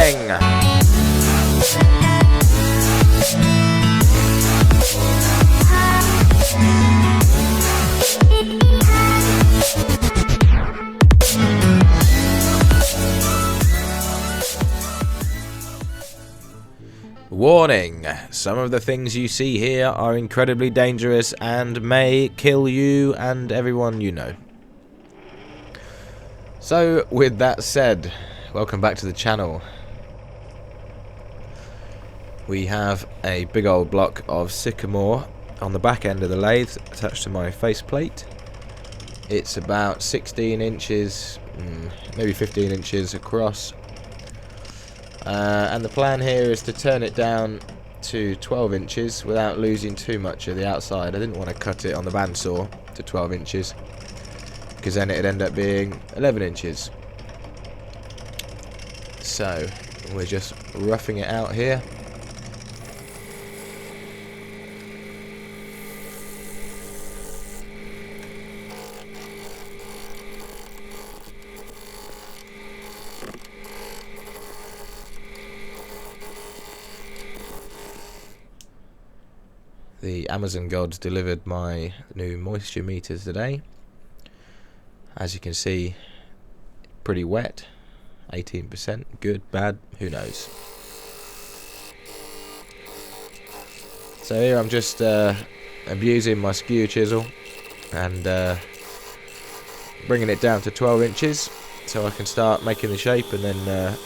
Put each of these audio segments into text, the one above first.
Warning! Warning! Some of the things you see here are incredibly dangerous and may kill you and everyone you know. So, with that said, welcome back to the channel. We have a big old block of sycamore on the back end of the lathe attached to my faceplate. It's about 16 inches, maybe 15 inches across. And the plan here is to turn it down to 12 inches without losing too much of the outside. I didn't want to cut it on the bandsaw to 12 inches because then it'd end up being 11 inches. So we're just roughing it out here. The Amazon gods delivered my new moisture meters today. As you can see, pretty wet. 18%. Good, bad, who knows. So here I'm just abusing my skew chisel and bringing it down to 12 inches so I can start making the shape and then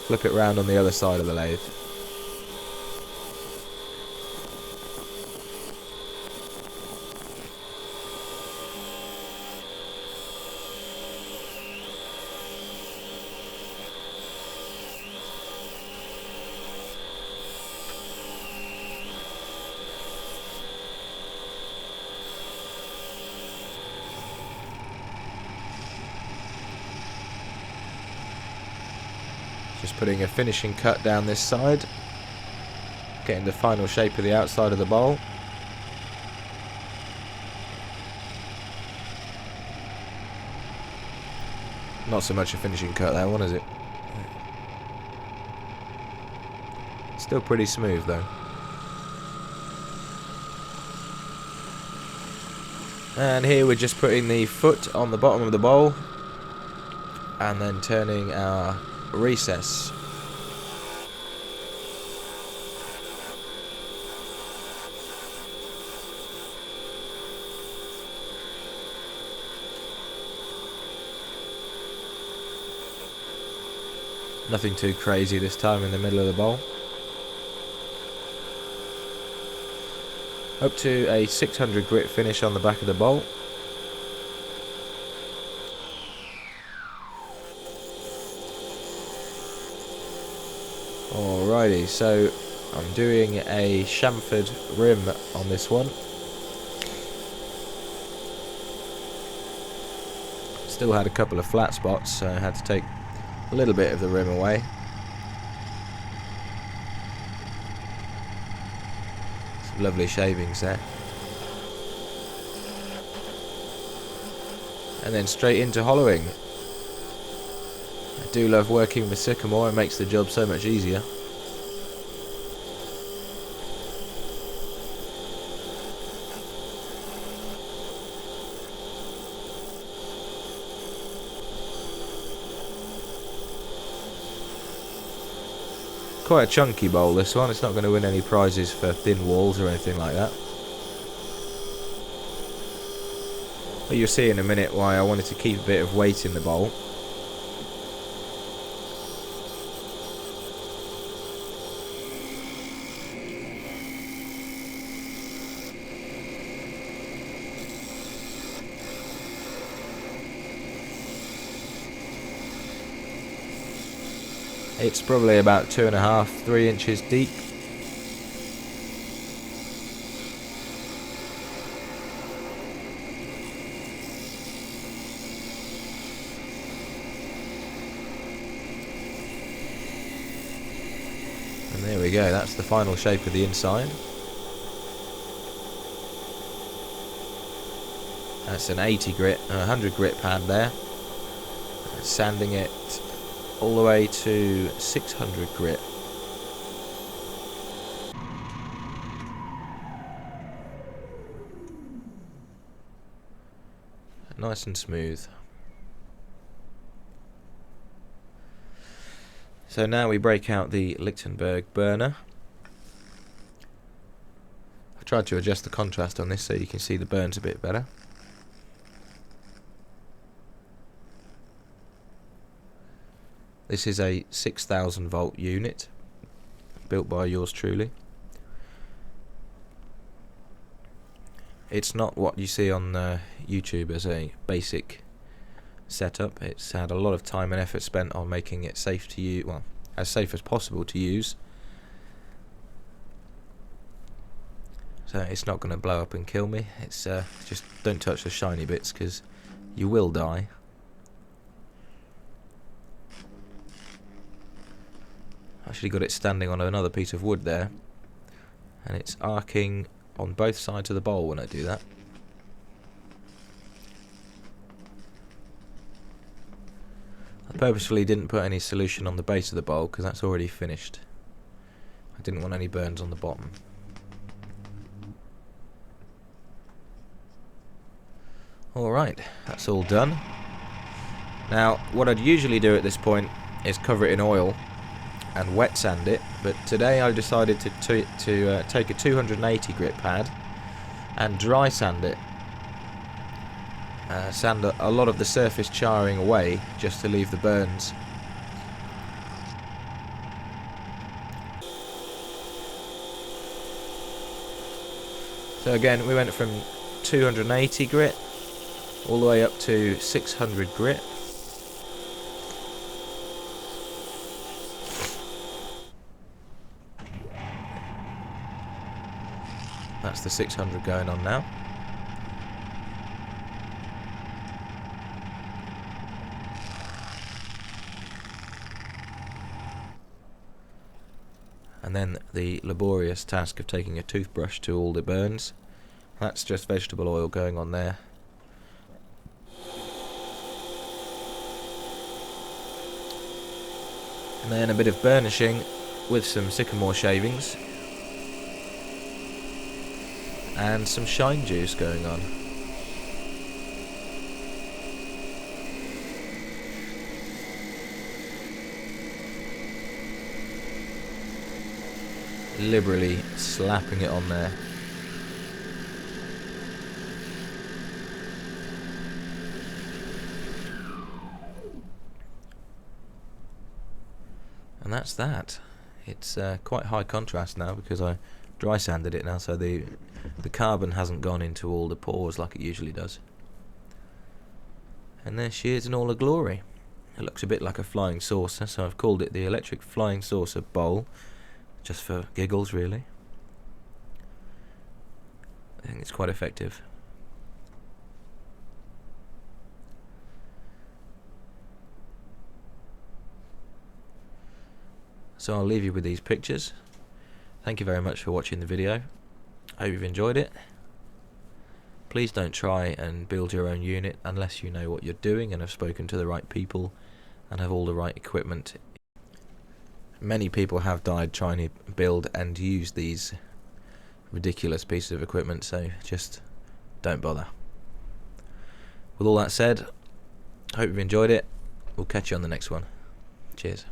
flip it round on the other side of the lathe. Just putting a finishing cut down this side, getting the final shape of the outside of the bowl. Not so much a finishing cut, that one, is it? Still pretty smooth though. And here we're just putting the foot on the bottom of the bowl and then turning our recess. Nothing too crazy this time in the middle of the bowl. Up to a 600 grit finish on the back of the bowl. Alrighty, so I'm doing a chamfered rim on this one. Still had a couple of flat spots, so I had to take a little bit of the rim away. Some lovely shavings there. And then straight into hollowing. I do love working with sycamore, it makes the job so much easier. Quite a chunky bowl this one, it's not going to win any prizes for thin walls or anything like that. But you'll see in a minute why I wanted to keep a bit of weight in the bowl. It's probably about 2.5, 3 inches deep. And there we go, that's the final shape of the inside. That's an 80 grit, 100 grit pad there. Sanding it all the way to 600 grit. Nice and smooth. So now we break out the Lichtenberg burner. I've tried to adjust the contrast on this so you can see the burns a bit better. This is a 6,000 volt unit built by yours truly. It's not what you see on YouTube as a basic setup. It's had a lot of time and effort spent on making it safe to use, well, as safe as possible to use. So it's not going to blow up and kill me. It's just don't touch the shiny bits because you will die. Actually got it standing on another piece of wood there, and it's arcing on both sides of the bowl when I do that. I purposefully didn't put any solution on the base of the bowl because that's already finished. I didn't want any burns on the bottom. Alright, that's all done. Now, what I'd usually do at this point is cover it in oil and wet sand it, but today I decided to take a 280 grit pad and dry sand it. Sand a lot of the surface charring away just to leave the burns. So again, we went from 280 grit all the way up to 600 grit. That's the 600 going on now. And then the laborious task of taking a toothbrush to all the burns. That's just vegetable oil going on there. And then a bit of burnishing with some sycamore shavings. And some shine juice going on. Liberally slapping it on there. And that's that. It's quite high contrast now because I dry sanded it now, so the carbon hasn't gone into all the pores like it usually does. And there she is in all her glory. It looks a bit like a flying saucer, so I've called it the electric flying saucer bowl, just for giggles really. I think it's quite effective. So I'll leave you with these pictures. Thank you very much for watching the video. I hope you've enjoyed it. Please don't try and build your own unit unless you know what you're doing and have spoken to the right people and have all the right equipment. Many people have died trying to build and use these ridiculous pieces of equipment, so just don't bother. With all that said, I hope you've enjoyed it. We'll catch you on the next one. Cheers.